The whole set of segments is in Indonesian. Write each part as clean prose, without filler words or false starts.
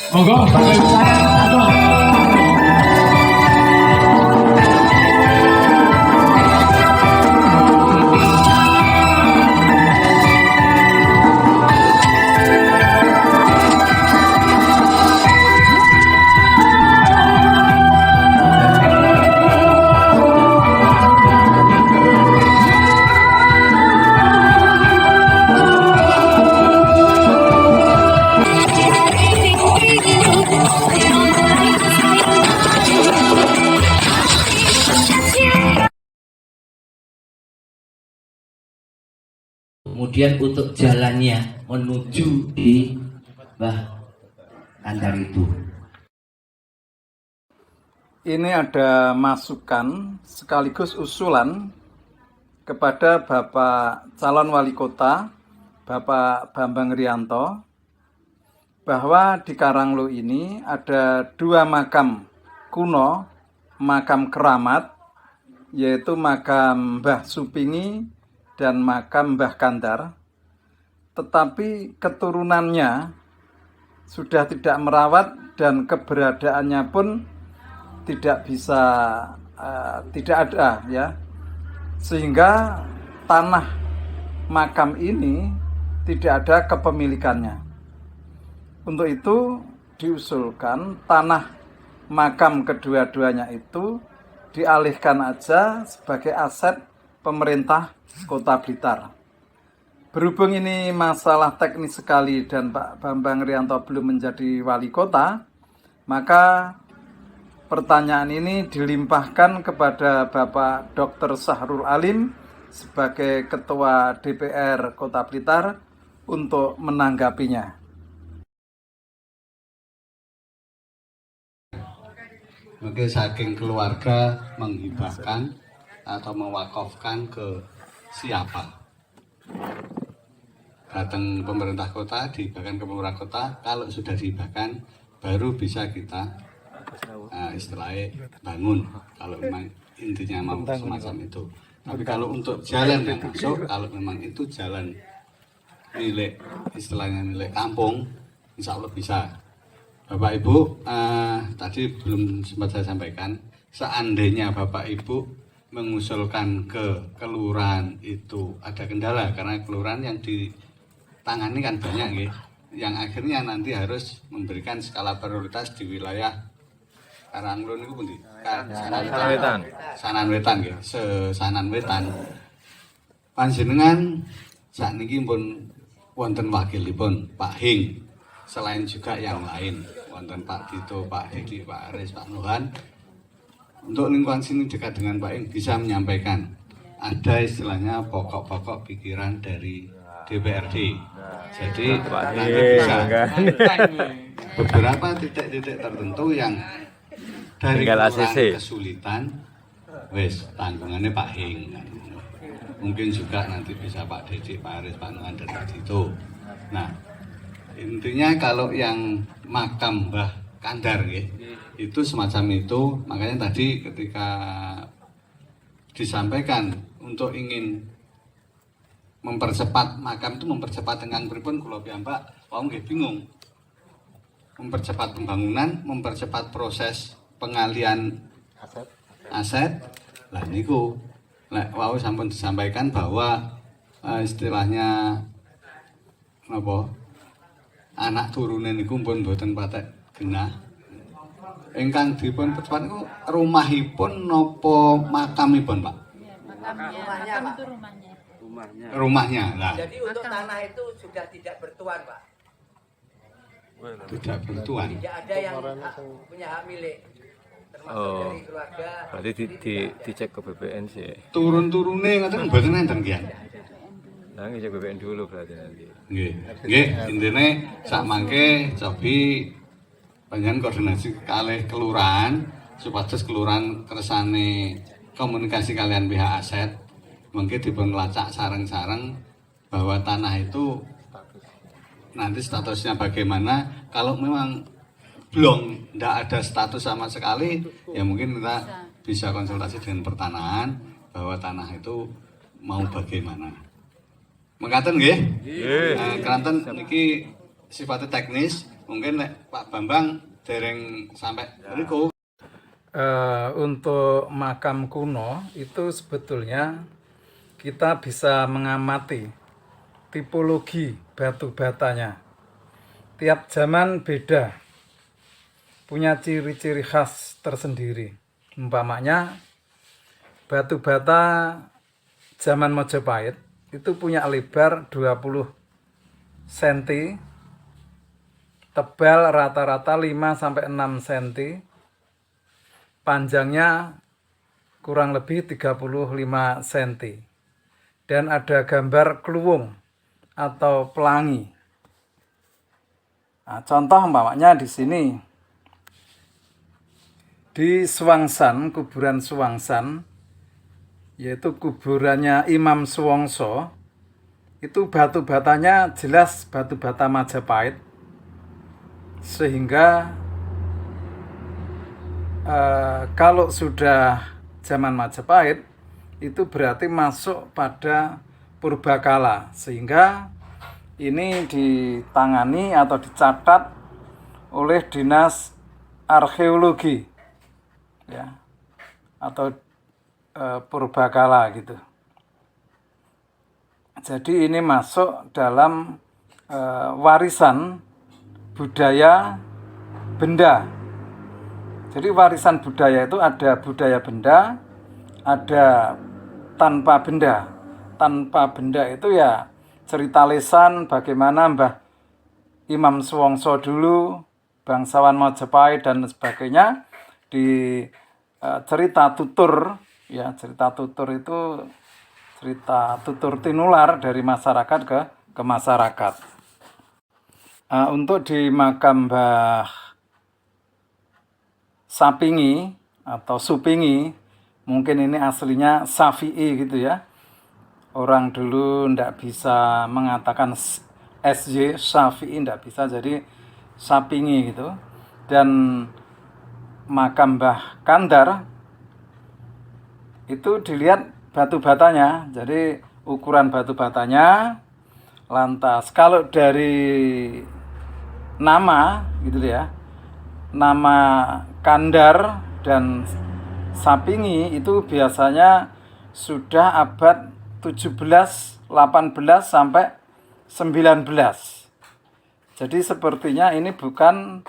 Monggo, Bapak Ibu saya. Kemudian untuk jalannya menuju di Mbah Kandar itu. Ini ada masukan sekaligus usulan kepada Bapak calon wali kota, Bapak Bambang Rianto, bahwa di Karanglo ini ada dua makam kuno, makam keramat, yaitu makam Mbah Supingi dan makam Mbah Kandar, tetapi keturunannya sudah tidak merawat dan keberadaannya pun tidak bisa tidak ada ya, sehingga tanah makam ini tidak ada kepemilikannya. Untuk itu diusulkan tanah makam kedua-duanya itu dialihkan aja sebagai aset pemerintah Kota Blitar. Berhubung ini masalah teknis sekali dan Pak Bambang Rianto belum menjadi wali kota, maka pertanyaan ini dilimpahkan kepada Bapak Dr. Sahrul Alim sebagai Ketua DPR Kota Blitar untuk menanggapinya. Mungkin saking keluarga menghibahkan atau mewakafkan ke siapa? Datang pemerintah kota, dihibahkan ke pemerintah kota. Kalau sudah dihibahkan, baru bisa kita istilahnya bangun. Kalau memang intinya mau semacam itu. Tapi kalau untuk jalan yang masuk, kalau memang itu jalan milik, istilahnya milik kampung, insya Allah bisa. Bapak Ibu, tadi belum sempat saya sampaikan, seandainya Bapak Ibu mengusulkan ke kelurahan itu ada kendala, karena kelurahan yang ditangani kan banyak ya, yang akhirnya nanti harus memberikan skala prioritas di wilayah Karanglo niku pundi? Sanan Wetan nggih, Sanan Wetan. Panjenengan sakniki pun wonten wakilipun Pak Hing, selain juga yang lain wonten Pak Dito, Pak Hedi, Pak Aris, Pak Nuhan. Untuk lingkungan sini dekat dengan Pak Hing bisa menyampaikan ada istilahnya pokok-pokok pikiran dari DPRD. Jadi nanti bisa beberapa titik-titik tertentu yang dari kesulitan, wes tanggungannya Pak Hing. Mungkin juga nanti bisa Pak Dedi, Pak Aris, Pak Nuhan, dan Pak Dito. Nah, intinya kalau yang makam Mbah Kandar ya, itu semacam itu. Makanya tadi ketika disampaikan untuk ingin mempercepat makam itu, mempercepat dengan pripun kula piyambak wau nggih bingung. Mempercepat pembangunan, mempercepat proses pengalian aset. Lah niku lek wau sampun disampaikan bahwa istilahnya apa? Anak turunan niku pun mboten patek genah. Ingkang dipun percepat niku rumahipun napa makamipun, Pak? Rumahnya, Pak. Itu rumahnya. Rumahnya. Nah, Jadi untuk tanah itu sudah tidak bertuan, Pak. tidak bertuan. Tidak ada yang punya hak milik. Termasuk dari keluarga. Berarti dicek ke BPN sih. Turun-turune ngoten mboten enten kian. Nah, ngecek BPN dulu berarti nanti. Nggih. Nggih, intine sak mangke cobi panjenengan koordinasi kalih kelurahan supados kelurahan kersane komunikasi kalian pihak aset. Mungkin dipun lacak sareng-sareng bahwa tanah itu nanti statusnya bagaimana. Kalau memang belum tidak ada status sama sekali, ya mungkin kita bisa konsultasi dengan pertanahan bahwa tanah itu mau bagaimana. Mengatakan nggih? Keranten niki sifatnya teknis, mungkin Pak Bambang dereng sampai mriku. Untuk makam kuno itu sebetulnya kita bisa mengamati tipologi batu batanya. Tiap zaman beda, punya ciri-ciri khas tersendiri. Umpamanya batu bata zaman Majapahit itu punya lebar 20 cm, tebal rata-rata 5-6 cm, panjangnya kurang lebih 35 cm, dan ada gambar kluwung atau pelangi. Nah, contoh umpamanya di sini di Suwangsan, kuburan Suwangsan, yaitu kuburannya Imam Suwongso, itu batu batanya jelas batu bata Majapahit, sehingga kalau sudah zaman Majapahit itu berarti masuk pada purbakala, sehingga ini ditangani atau dicatat oleh Dinas Arkeologi ya, atau purbakala gitu. Jadi ini masuk dalam warisan budaya benda. Jadi warisan budaya itu ada budaya benda, ada tanpa benda. Tanpa benda itu ya cerita lesan bagaimana Mbah Imam Suwongso dulu, bangsawan Majapahit dan sebagainya, di cerita tutur ya. Cerita tutur itu cerita tutur tinular dari masyarakat ke masyarakat. Untuk di makam Mbah Sapingi atau Supingi, mungkin ini aslinya Safi'i gitu ya. Orang dulu ndak bisa mengatakan SY, Syafi'i ndak bisa, jadi Sapingi gitu. Dan makam Mbah Kandar itu dilihat batu batanya, jadi ukuran batu batanya. Lantas kalau dari nama gitu ya, nama Kandar dan Sapingi itu biasanya sudah abad 17, 18 sampai 19. Jadi sepertinya ini bukan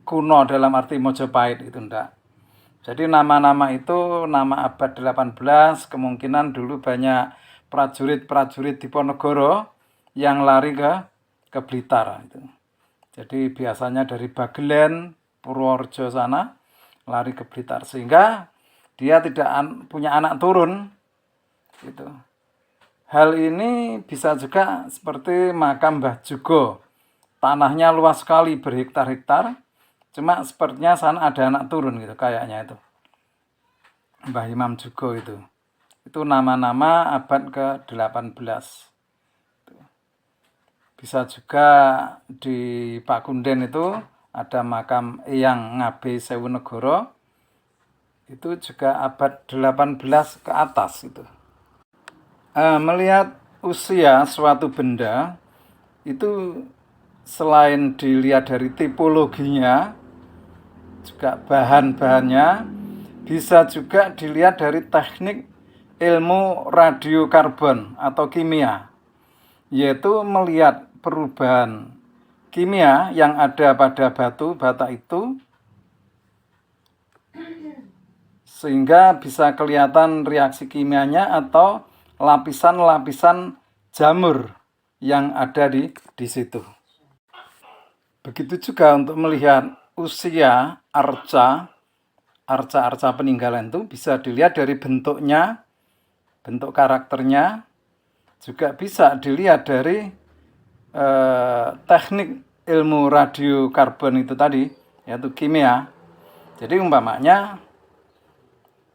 kuno dalam arti Majapahit, itu enggak. Jadi nama-nama itu nama abad 18, kemungkinan dulu banyak prajurit-prajurit Diponegoro yang lari ke Blitar itu. Jadi biasanya dari Bagelen, Purworejo sana lari ke Blitar, sehingga dia tidak punya anak turun gitu. Hal ini bisa juga seperti makam Mbah Jugo. Tanahnya luas sekali, berhektar-hektar, cuma sepertinya sana ada anak turun gitu kayaknya itu. Mbah Imam Jugo itu. Itu nama-nama abad ke-18. Bisa juga di Pakunden itu ada makam Eyang Ngabe Sewunegoro. Itu juga abad 18 ke atas itu. Melihat usia suatu benda itu selain dilihat dari tipologinya, juga bahan-bahannya, bisa juga dilihat dari teknik ilmu radiokarbon atau kimia, yaitu melihat perubahan kimia yang ada pada batu bata itu, sehingga bisa kelihatan reaksi kimianya atau lapisan-lapisan jamur yang ada di situ. Begitu juga untuk melihat usia arca peninggalan itu bisa dilihat dari bentuknya, bentuk karakternya, juga bisa dilihat dari teknik ilmu radiokarbon itu tadi, yaitu kimia. Jadi umpamanya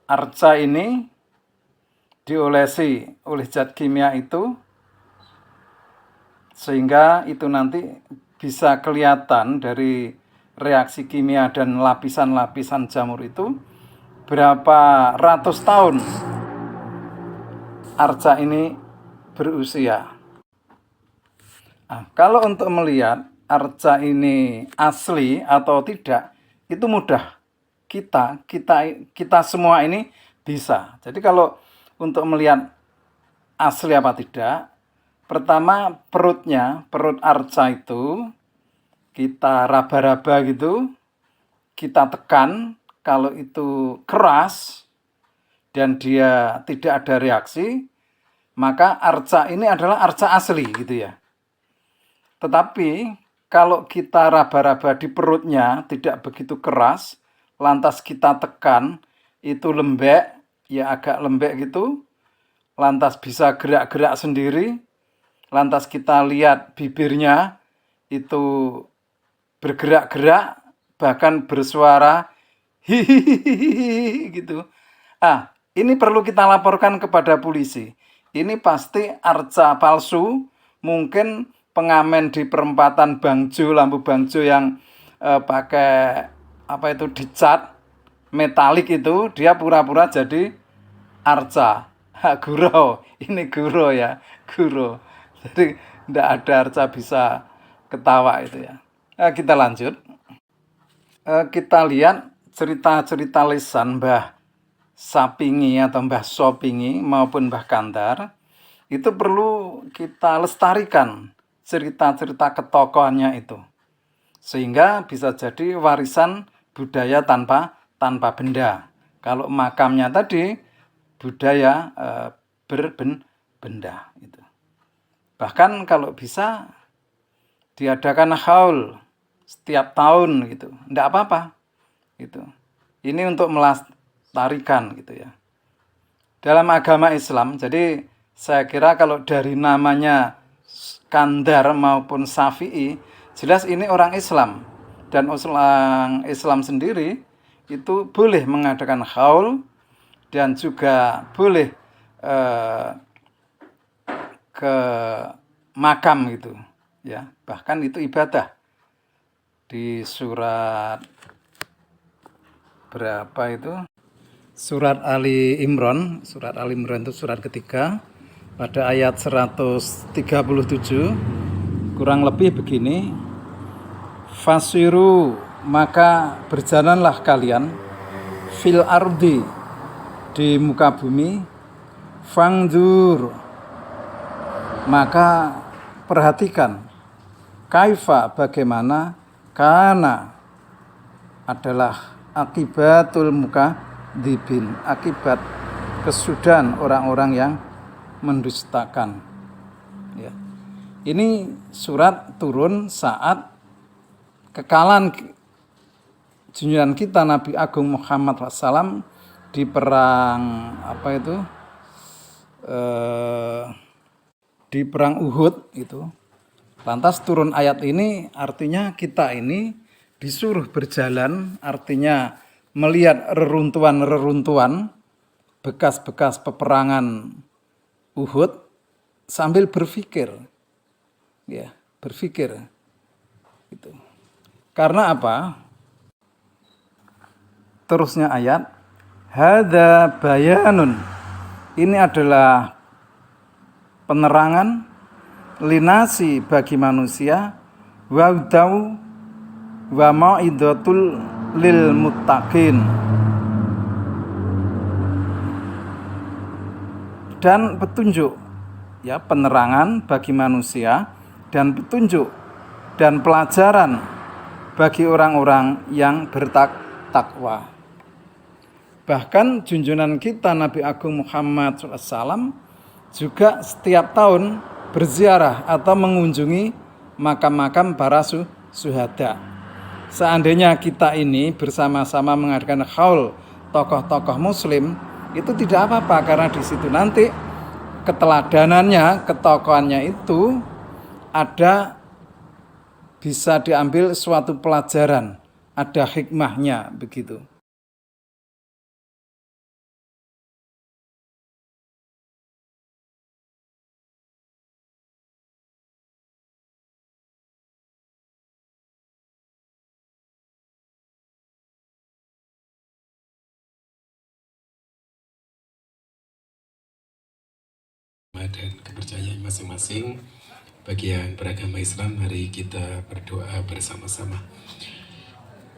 arca ini diolesi oleh zat kimia itu, sehingga itu nanti bisa kelihatan dari reaksi kimia dan lapisan-lapisan jamur itu berapa ratus tahun arca ini berusia. Nah, kalau untuk melihat arca ini asli atau tidak, itu mudah. Kita semua ini bisa. Jadi kalau untuk melihat asli apa tidak, pertama perut arca itu kita raba-raba gitu, kita tekan, kalau itu keras dan dia tidak ada reaksi, maka arca ini adalah arca asli gitu ya. Tetapi kalau kita raba-raba di perutnya tidak begitu keras, lantas kita tekan, itu lembek, ya agak lembek gitu, lantas bisa gerak-gerak sendiri, lantas kita lihat bibirnya itu bergerak-gerak, bahkan bersuara hihihi gitu. Ini perlu kita laporkan kepada polisi. Ini pasti arca palsu, mungkin pengamen di perempatan Bangjo, lampu Bangjo yang pakai apa itu dicat metalik itu, dia pura-pura jadi arca. Guro, ini guro ya, guro. Jadi tidak ada arca bisa ketawa itu ya. Kita lanjut. Kita lihat cerita-cerita lisan Mbah Sapingi atau Mbah Sopingi maupun Mbah Kandar, itu perlu kita lestarikan cerita-cerita ketokohannya itu, sehingga bisa jadi warisan budaya tanpa benda. Kalau makamnya tadi budaya berbenda itu. Bahkan kalau bisa diadakan haul setiap tahun gitu, enggak apa-apa gitu. Ini untuk melestarikan gitu ya. Dalam agama Islam, jadi saya kira kalau dari namanya Kandar maupun Syafi'i, jelas ini orang Islam. Dan orang Islam sendiri itu boleh mengadakan haul dan juga boleh ke makam gitu ya. Bahkan itu ibadah. Di surat berapa itu? Surat Ali Imran itu surat ketiga pada ayat 137 kurang lebih begini. Fasiru, maka berjalanlah kalian fil ardi, di muka bumi, fangdur, maka perhatikan, kaifa, bagaimana, kana adalah akibatul mukadzibin, akibat kesudahan orang-orang yang mendustakan ya. Ini surat turun saat kekalahan junjungan kita Nabi Agung Muhammad SAW di perang di perang Uhud itu. Lantas turun ayat ini, artinya kita ini disuruh berjalan, artinya melihat reruntuhan bekas-bekas peperangan Uhud sambil berpikir ya, berpikir itu. Karena apa? Terusnya ayat, hadza bayanun, ini adalah penerangan linasi bagi manusia, wa'udau wa ma'idatul lil muttaqin, dan petunjuk ya, penerangan bagi manusia dan petunjuk dan pelajaran bagi orang-orang yang bertakwa. Bahkan junjungan kita Nabi Agung Muhammad SAW juga setiap tahun berziarah atau mengunjungi makam-makam para syuhada. Seandainya kita ini bersama-sama mengadakan haul tokoh-tokoh muslim, itu tidak apa-apa, karena di situ nanti keteladanannya, ketokohannya itu ada, bisa diambil suatu pelajaran, ada hikmahnya begitu. Dan kepercayaan masing-masing, Bagi yang beragama Islam, mari kita berdoa bersama-sama.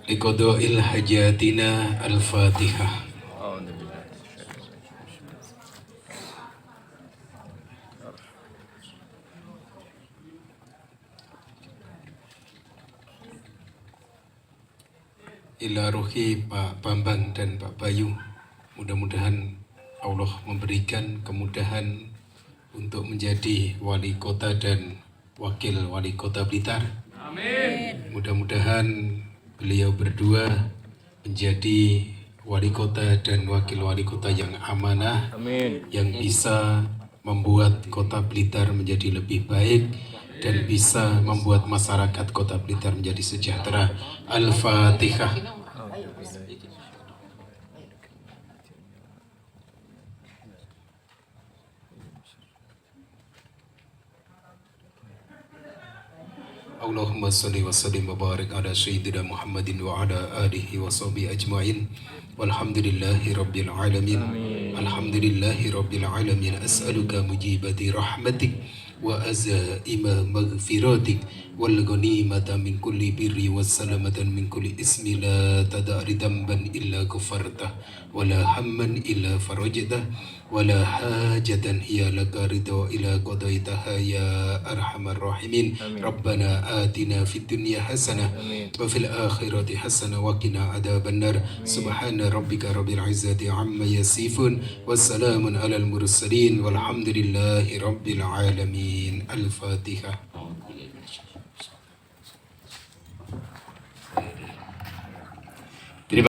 Liqodo'il hajatina al-Fatihah. Alhamdulillah. Ila ruhi Pak Bambang dan Pak Bayu. Mudah-mudahan Allah memberikan kemudahan untuk menjadi wali kota dan wakil wali kota Blitar. Amin. Mudah-mudahan beliau berdua menjadi wali kota dan wakil wali kota yang amanah, Amin. yang bisa membuat kota Blitar menjadi lebih baik dan bisa membuat masyarakat kota Blitar menjadi sejahtera. Al-Fatihah. Allahumma salli wa sallim wa barik ala sayyidina Muhammadin wa ala alihi wa sahbihi ajma'in. Walhamdulillahi rabbil alamin. Alhamdulillahi rabbil alamin. As'aluka mujibati rahmatik wa azaima maghfiratik wal ghanimata min kulli birri was salamatan min kulli ismi la tada'ri damban illa ghafartah wa la hamman illa farajtah wa la hajatan hiya laka ridha ila qadaitaha ya arhamar rahimin. Rabbana atina fid dunya hasanah wa fil akhirati hasanah wa qina adzaban nar. Subhana rabbika rabbil izzati amma yasifun wassalamun alal mursalin walhamdulillahi rabbil alamin. Al-Fatihah.